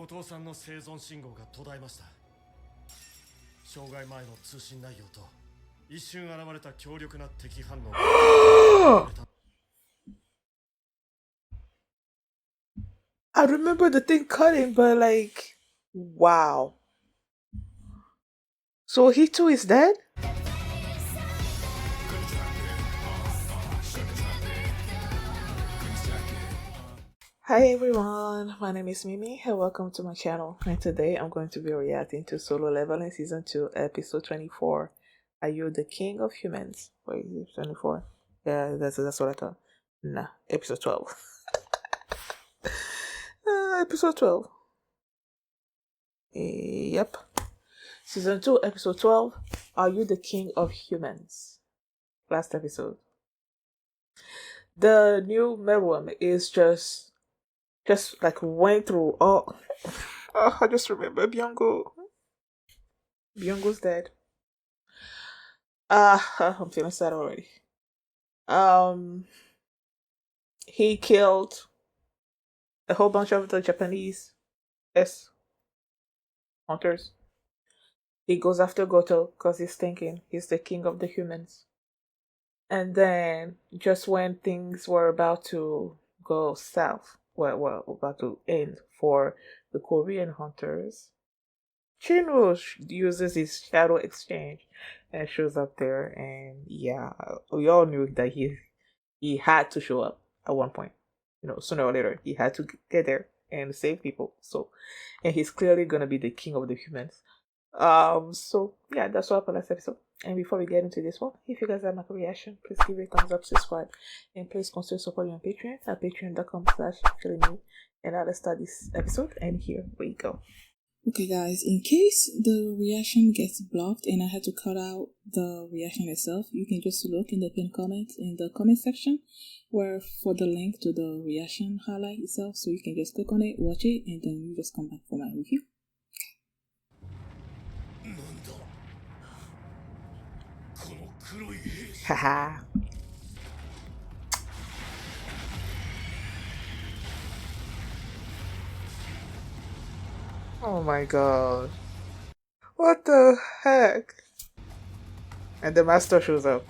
後藤さんの生存信号が途絶えました。障害前の通信内容と一瞬現れた強力な敵反応が I remember the thing cutting, but like, wow. So he too is dead? Hi everyone, my name is Mimi and welcome to my channel. And today I'm going to be reacting to Solo Leveling Season 2, Episode 24. Are you the king of humans? Wait, is it 24? Yeah, that's what I thought. Nah, Episode 12. Episode 12. Yep. Season 2, Episode 12. Are you the king of humans? Last episode. The new Meruem is just like went through all. Oh, I just remember Byungo. Byungo's dead. I'm feeling sad already. He killed a whole bunch of the Japanese S hunters. He goes after Goto because he's thinking he's the king of the humans. And then, just when things were about to go south, well, about to end for the Korean hunters, Chinro uses his shadow exchange and shows up there. And yeah, we all knew that he had to show up at one point. You know, sooner or later, he had to get there and save people. So, and he's clearly gonna be the king of the humans. So yeah, that's all for last episode. And before we get into this one, if you guys like my reaction, please give it a thumbs up, subscribe, and please consider supporting on Patreon at patreon.com/killing And now let's start this episode, and here we go. Okay guys, in case the reaction gets blocked and I had to cut out the reaction itself, you can just look in the pinned comment in the comment section where for the link to the reaction highlight itself, so you can just click on it, watch it, and then you just come back for my review. Haha. Oh my god. What the heck? And the master shows up.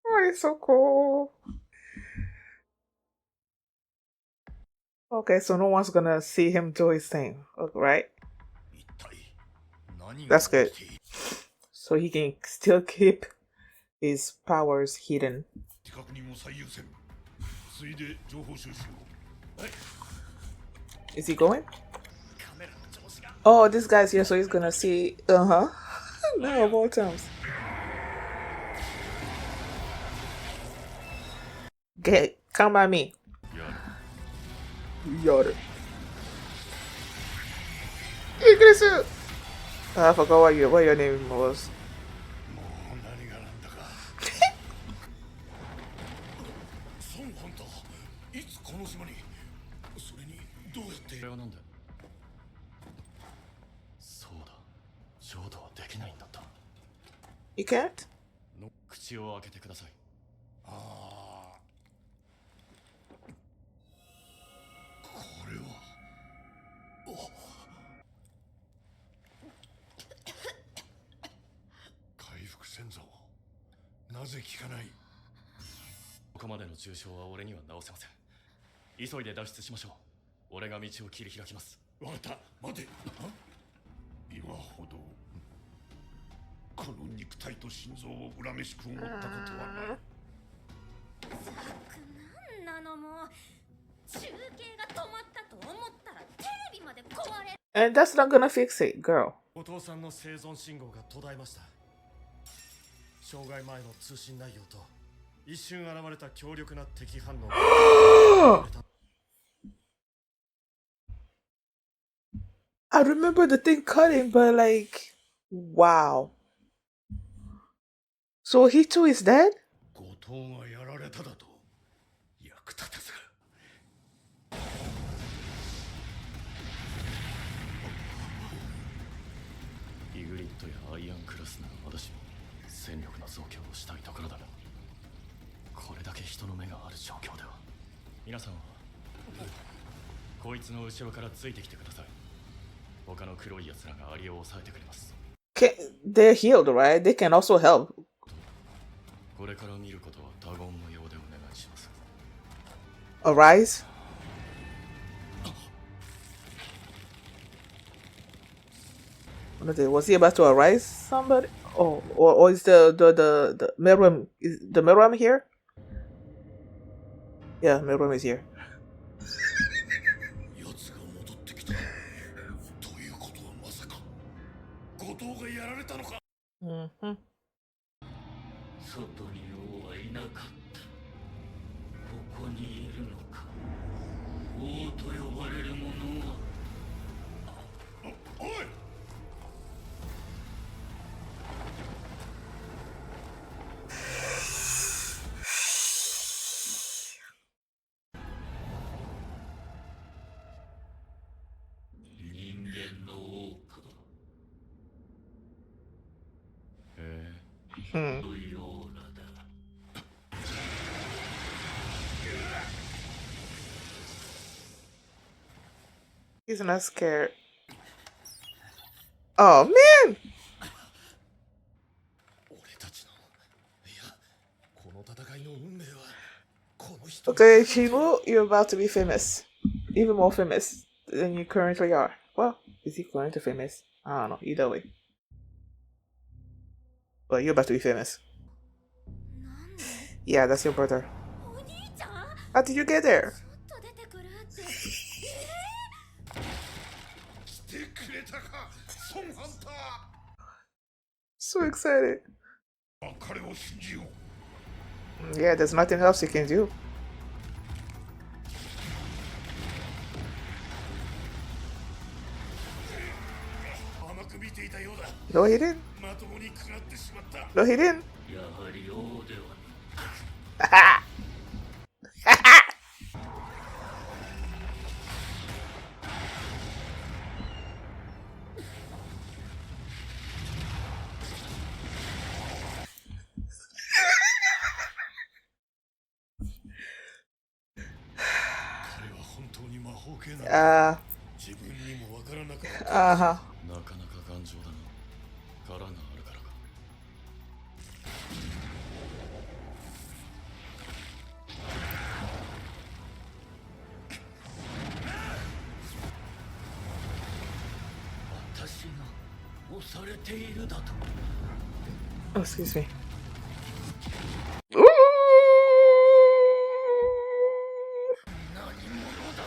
Oh, it's so cool. Okay, so no one's gonna see him do his thing, right? That's good. So he can still keep his powers hidden. Is he going? Oh, this guy's here, so he's gonna see. No, more times. Come by me. Yoda. I forgot what your name was. You can't? And that's not gonna fix it, girl. 後藤さんの生存信号が途絶えました。障害前の通信内容と一瞬現れた強力な敵反応が I remember the thing cutting, but like, wow. So he too is dead? 後藤がやられただと役立たず。イグリッドやアイアンクラスの私も戦力の増強をしたいところだが、こ皆さんはこいつの後ろからついてきてください。他の黒い奴らがアリを抑えてくれます。 They're healed, right? They can also help. これから見ることは他言無用でお願いします。 Arise. Was he about to arise somebody? Oh, or is the Meruem, is the Meruem here? Yeah, Meruem is here. 奴が戻ってきたということはまさか後藤がやられたのか。 Mm-hmm. 外に王はいなかった。ここにいるのか。王と呼ばれる者は。おい。人間の王か。Hmm. というオーラだ。 He's not scared. Oh man! 俺たちのいやこの戦いの運命はこの人。 Okay, Shinu, you're about to be famous. Even more famous than you currently are. Well, is he currently famous? I don't know. Either way. But you're about to be famous. Yeah, that's your brother. お兄ちゃん How did you get there? ちょっと出てくるって。来てくれたかソンハンタ So excited. ー。彼を信じよう。 Yeah, there's nothing else you can do. 甘く見ていたようだ。 No, he didn't. まともに食らってしまった。 No, he didn't. やはり王ではない。 彼は本当に魔法系なの。 自分にもわからなくなった。 Uh huh. なかなか頑丈だな。殻があるからか。 私が押されているだと。 Oh, excuse me. Ooh! 何者だ。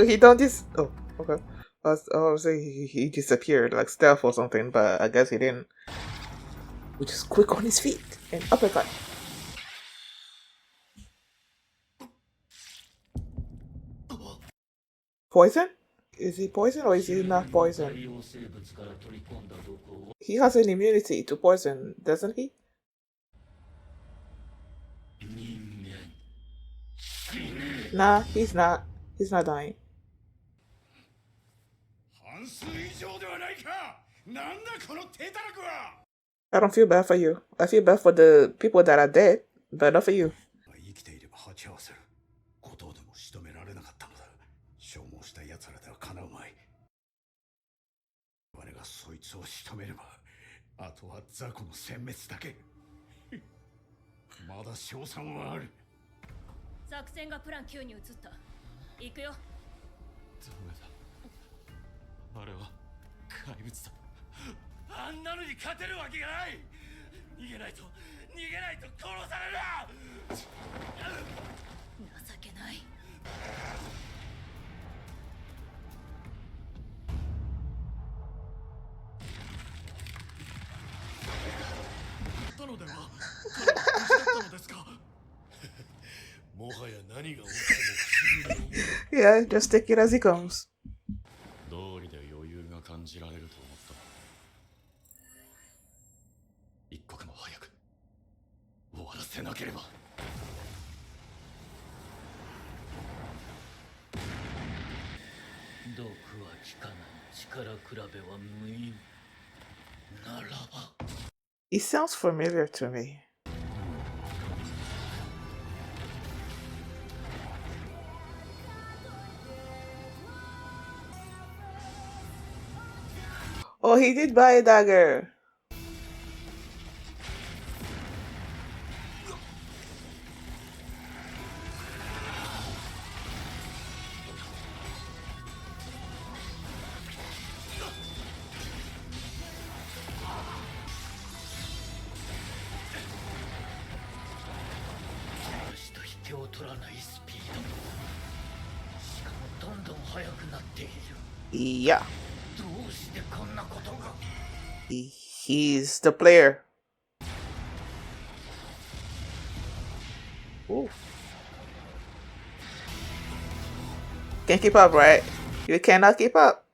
He done this. Oh, okay. I was saying he disappeared like stealth or something, but I guess he didn't. Which is quick on his feet and uppercut. Poison? Is he poison or is he not 海 poison? 洋生物から取り込んだ毒を He has an immunity to poison, doesn't he? 人間死ね。 Nah, he's not. He's not dying. 半数以上ではないか。なんだこの手たらくは。 I don't feel bad for you. I feel bad for the people that are dead, but not for you. 生きていれば鉢合わせる。後藤でも仕留められなかったのだ。消耗した奴らではかなうまい。我がそいつを仕留めれば、あとは雑魚の殲滅だけ。まだ勝算はある。作戦がプラン9に移った。行くよ。ダメだ。あれは怪物だ。あんなのに勝てるわけがない。逃げないと殺される。情けない。たのでは。無事だったのですか。もはや何が起きても不思議に思う。 Yeah, just take it as he comes. 道理で余裕が感じられると思った。一刻も早く終わらせなければ。毒は効かない。力比べは無意味。ならば He sounds familiar to me. Oh, he did buy a dagger. Yeah. He's the player. Ooh. Can't keep up, right? You cannot keep up.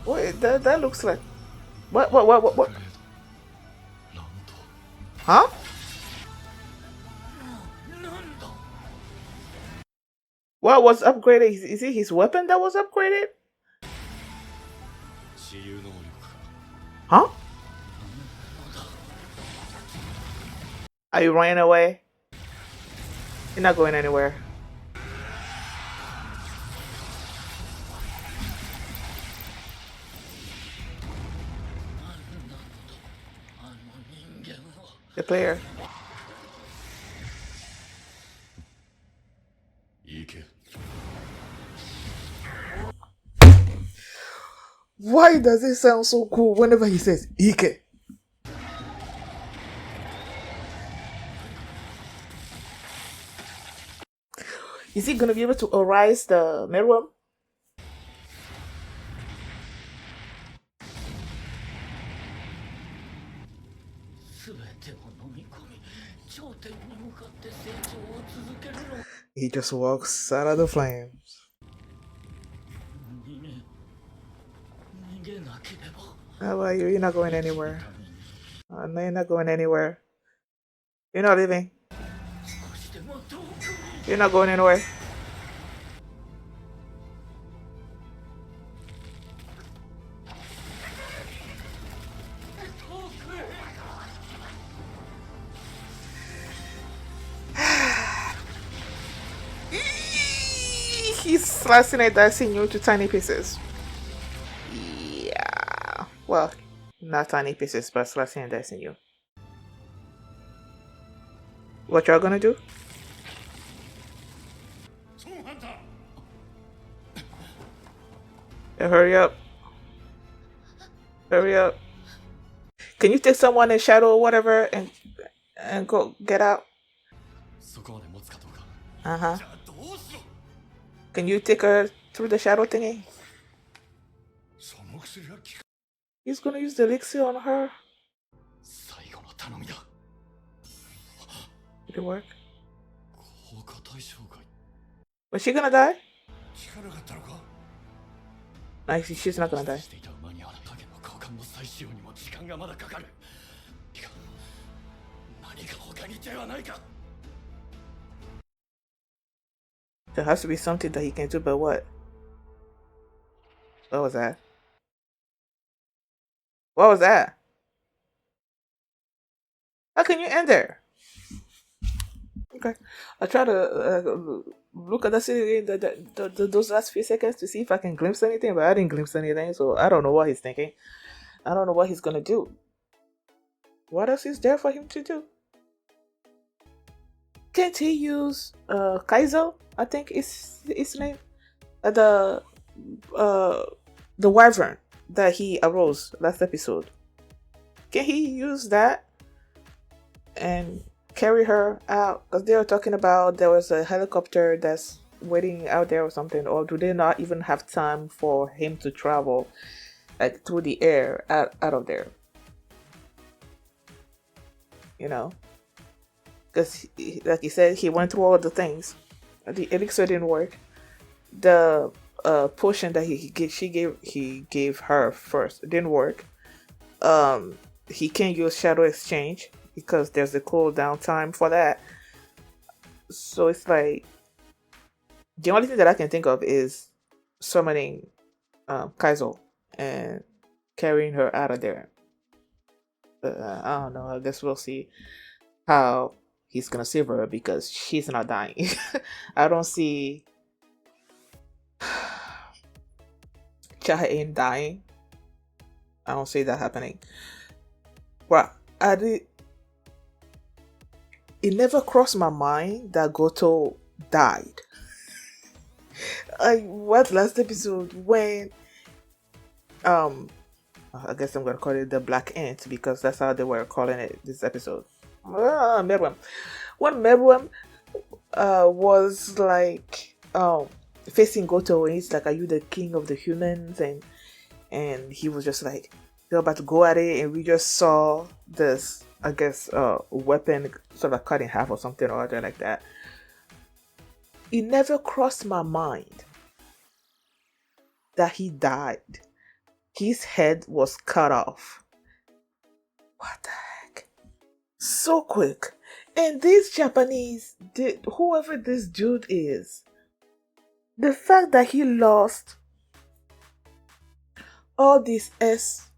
Wait, that looks like what? Huh? What was upgraded? Is it his weapon that was upgraded? Huh? Are you running away? You're not going anywhere. The player. Why does it sound so cool whenever he says Ike? Is he gonna be able to arise the Meruem? He just walks out of the flames. How about you? You're not going anywhere. No, you're not going anywhere. You're not leaving. You're not going anywhere. He's slicing and dicing you to tiny pieces. Yeah. Well, not tiny pieces, but slicing and dicing you. What y'all gonna do? Hurry up. Hurry up. Can you take someone in shadow or whatever and go get out? Uh-huh. Can you take her through the shadow thingy? He's gonna use the elixir on her. Did it work? Was she gonna die? No, she's not gonna die. There has to be something that he can do, but what? What was that? What was that? How can you end there? Okay, I try to look at the city in those last few seconds to see if I can glimpse anything, but I didn't glimpse anything, so I don't know what he's thinking. I don't know what he's gonna do. What else is there for him to do? Can't he use Kaizo? I think is his name. The wyvern that he arose last episode. Can he use that and carry her out? Because they were talking about there was a helicopter that's waiting out there or something. Or do they not even have time for him to travel like through the air out of there? You know, because like he said, he went through all the things. The elixir didn't work. the potion that he gave her first. It didn't work. He can't use shadow exchange because there's a cooldown time for that. So it's like the only thing that I can think of is summoning Kaizo and carrying her out of there. I don't know. I guess we'll see how he's gonna save her because she's not dying. I don't see Chahain dying. I don't see that happening. Well, it never crossed my mind that Goto died. What last episode when I guess I'm gonna call it the Black Ant because that's how they were calling it this episode. Meruem. When Meruem was like facing Goto and he's like, "Are you the king of the humans?" and he was just like they're about to go at it, and we just saw this, I guess, weapon sort of cut in half or something or other like that. It never crossed my mind that he died. His head was cut off. What the heck? So quick. And these Japanese, whoever this dude is, the fact that he lost all these S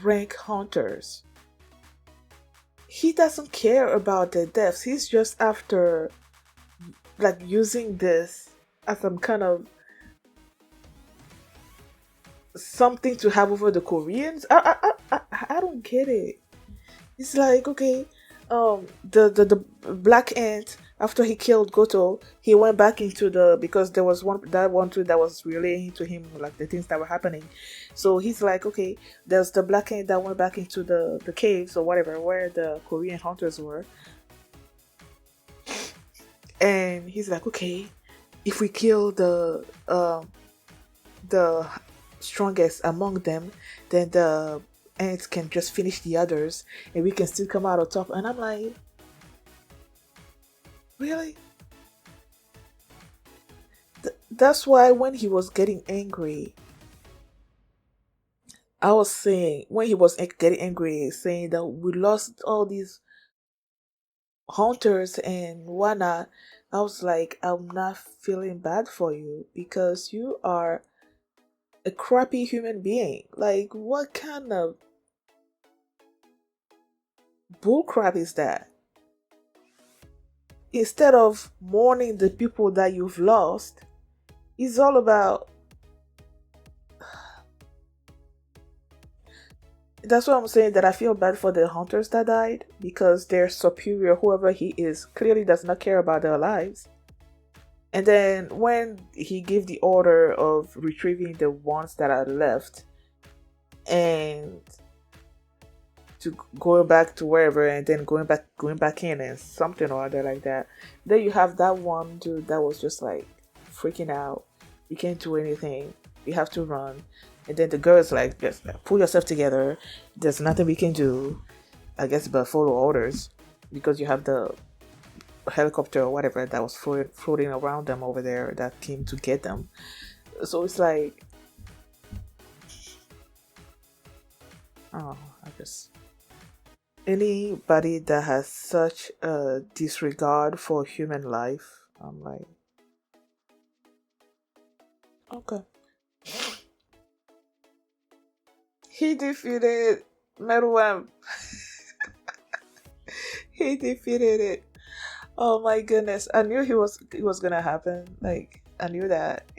rank hunters, he doesn't care about their deaths. He's just after like using this as some kind of something to have over the Koreans. I don't get it. It's like, okay, the Black Ant, after he killed Goto, he went back into because there was one dude that was relaying to him like the things that were happening. So he's like, okay, there's the Black Ant that went back into the caves or whatever where the Korean hunters were. And he's like, okay, if we kill the strongest among them, then the ants can just finish the others and we can still come out on top. And I'm like, really? That's why when he was getting angry, I was saying, when he was getting angry, saying that we lost all these hunters and whatnot, I was like, I'm not feeling bad for you because you are a crappy human being. Like, what kind of bullcrap is that? Instead of mourning the people that you've lost, it's all about. That's what I'm saying, that I feel bad for the hunters that died because their superior, whoever he is, clearly does not care about their lives. And then when he gave the order of retrieving the ones that are left and to going back to wherever and then going back in and something or other like that, then you have that one dude that was just like freaking out. You can't do anything. You have to run. And then the girl's like, just pull yourself together. There's nothing we can do, I guess, but follow orders because you have the helicopter or whatever that was floating around them over there that came to get them. So it's like, oh, I guess anybody that has such a disregard for human life, I'm like, okay. He defeated Meruem. He defeated it. Oh my goodness. I knew it was gonna happen. Like, I knew that,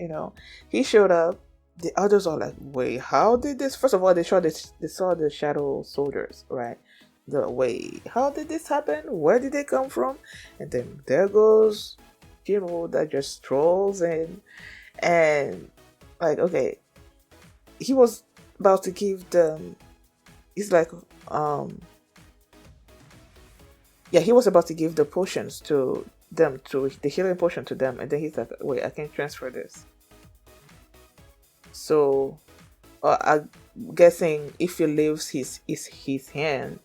He showed up. The others are like, wait, how did this? First of all, they saw the shadow soldiers, right? How did this happen? Where did they come from? And then there goes Jiro that just strolls in, and like, okay, he was about to give them. He's like, he was about to give the potions to them, to the healing potion to them, and then he's like, wait, I can't transfer this. So, I'm guessing if he leaves his hand,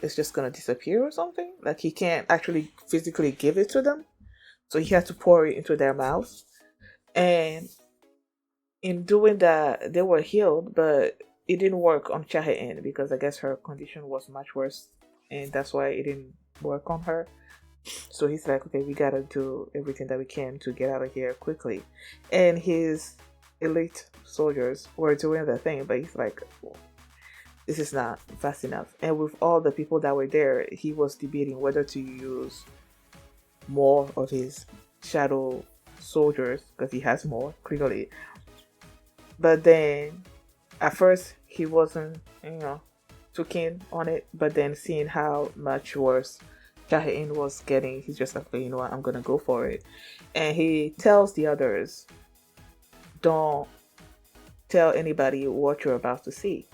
it's just gonna disappear or something. Like, he can't actually physically give it to them. So he had to pour it into their mouth. And in doing that, they were healed, but it didn't work on Chahain because I guess her condition was much worse, and that's why it didn't work on her. So he's like, okay, we gotta do everything that we can to get out of here quickly. And his elite soldiers were doing their thing, but he's like, well, this is not fast enough. And with all the people that were there, he was debating whether to use more of his shadow soldiers because he has more clearly. But then at first he wasn't, too keen on it. But then seeing how much worse Jahain was getting, he's just like, you know what, I'm gonna go for it. And he tells the others, don't tell anybody what you're about to see.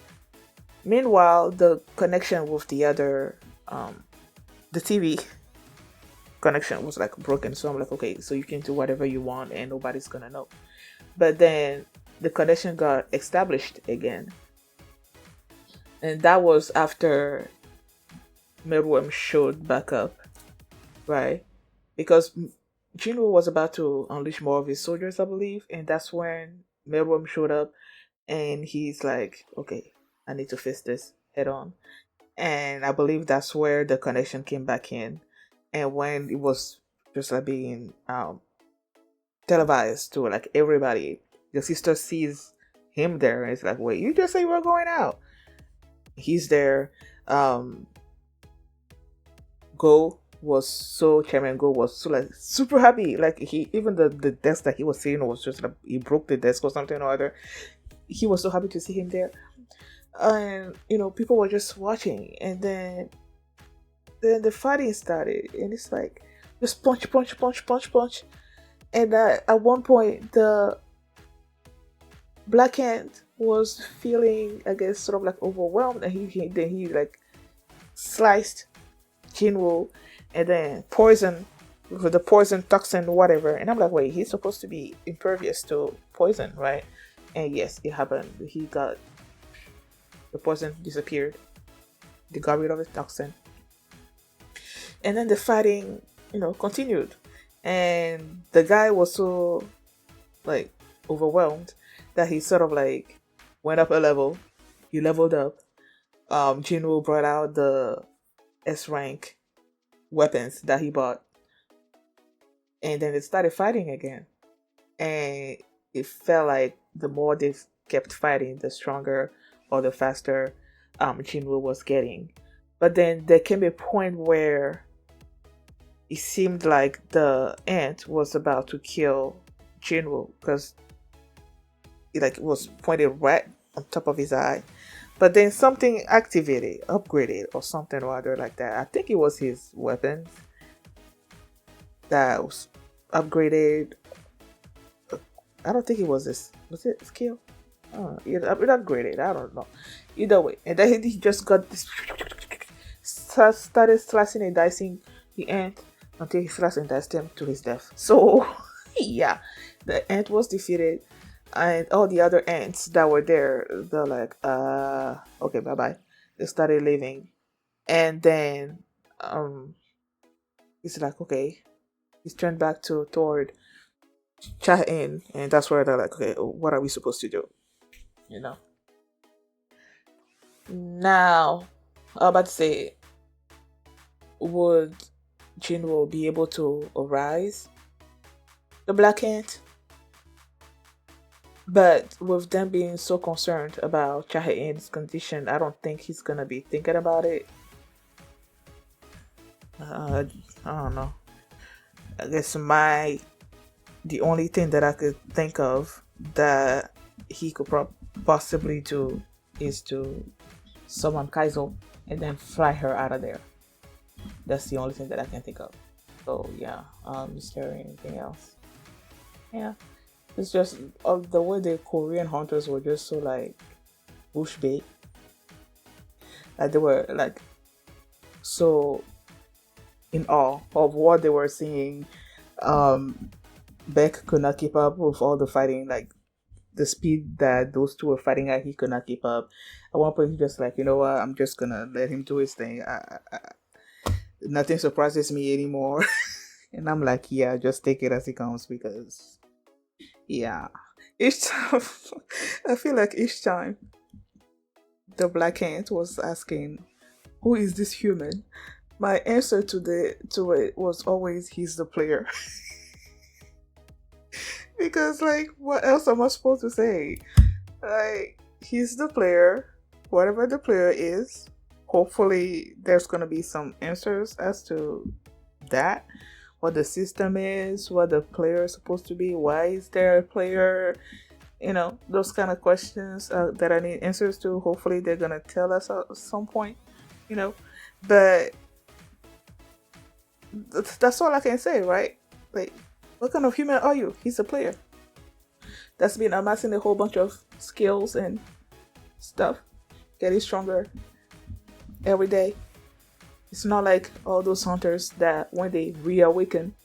Meanwhile, the connection with the other, the TV connection was like broken. So I'm like, okay, so you can do whatever you want and nobody's gonna know. But then the connection got established again. And that was after Meruem showed back up, right? Because Jinwoo was about to unleash more of his soldiers, I believe, and that's when Meruem showed up, and he's like, okay, I need to face this head on. And I believe that's where the connection came back in. And when it was just like being televised to like everybody, the sister sees him there and it's like, wait, you just say we're going out. He's there. Chairman Go was so like super happy. Like he, even the desk that he was sitting was just like, he broke the desk or something or other. He was so happy to see him there. And people were just watching, and then the fighting started, and it's like just punch, and at one point the Black Ant was feeling, I guess, sort of like overwhelmed, and he like sliced Jinwoo, and then poison with the poison toxin, whatever. And I'm like, wait, he's supposed to be impervious to poison, right? And yes, it happened. The poison disappeared. They got rid of the toxin. And then the fighting, continued. And the guy was so, like, overwhelmed that he sort of, like, went up a level. He leveled up. Jinwoo brought out the S-rank weapons that he bought. And then they started fighting again. And it felt like the more they kept fighting, the stronger or the faster Jinwoo was getting. But then there came a point where it seemed like the ant was about to kill Jinwoo because it was pointed right on top of his eye. But then something activated, upgraded, or something or other like that. I think it was his weapons that was upgraded. I don't think it was this. Was it skill? It upgraded. I don't know. Either way, and then he just got this. Started slicing and dicing the ant until he sliced and diced him to his death. So, yeah, the ant was defeated, and all the other ants that were there, they're like, okay, bye bye. They started leaving, and then he's like, okay, he's turned back toward Cha-in, and that's where they're like, okay, what are we supposed to do? Now, I'm about to say, would Jinwoo be able to arise the Black Ant? But with them being so concerned about Cha-in's condition, I don't think he's gonna be thinking about it. I don't know. I guess the only thing that I could think of that he could possibly do is to summon Kaizo and then fly her out of there. That's the only thing that I can think of. So yeah, is there anything else? Yeah, it's just the way the Korean hunters were just so like bush bait. Like they were like so in awe of what they were seeing. Beck could not keep up with all the fighting, like the speed that those two were fighting at. He could not keep up. At one point, he just like, you know what? I'm just gonna let him do his thing. Nothing surprises me anymore. And I'm like, yeah, just take it as it comes because, yeah. Each time, I feel like each time the Black Ant was asking, who is this human? My answer to it was always, he's the player. Because, like, what else am I supposed to say? Like, he's the player. Whatever the player is, hopefully there's gonna be some answers as to that. What the system is, what the player is supposed to be, why is there a player, those kind of questions that I need answers to. Hopefully they're gonna tell us at some point, but that's all I can say, right? Like, what kind of human are you? He's a player that's been amassing a whole bunch of skills and stuff, getting stronger every day. It's not like all those hunters that when they reawaken,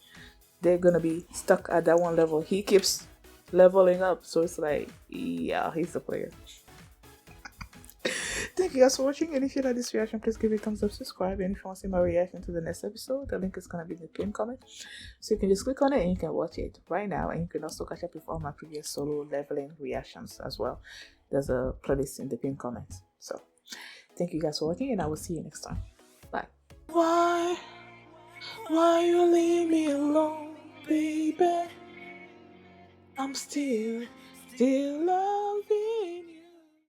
they're gonna be stuck at that one level. He keeps leveling up, so it's like, yeah, he's a player. Thank you guys for watching, and if you like this reaction, please give it a thumbs up, subscribe, and if you want to see my reaction to the next episode, the link is gonna be in the pinned comment, so you can just click on it and you can watch it right now, and you can also catch up with all my previous solo leveling reactions as well. There's a playlist in the pinned comment. So thank you guys for watching, and I will see you next time. Bye. Why you leave me alone, baby? I'm still loving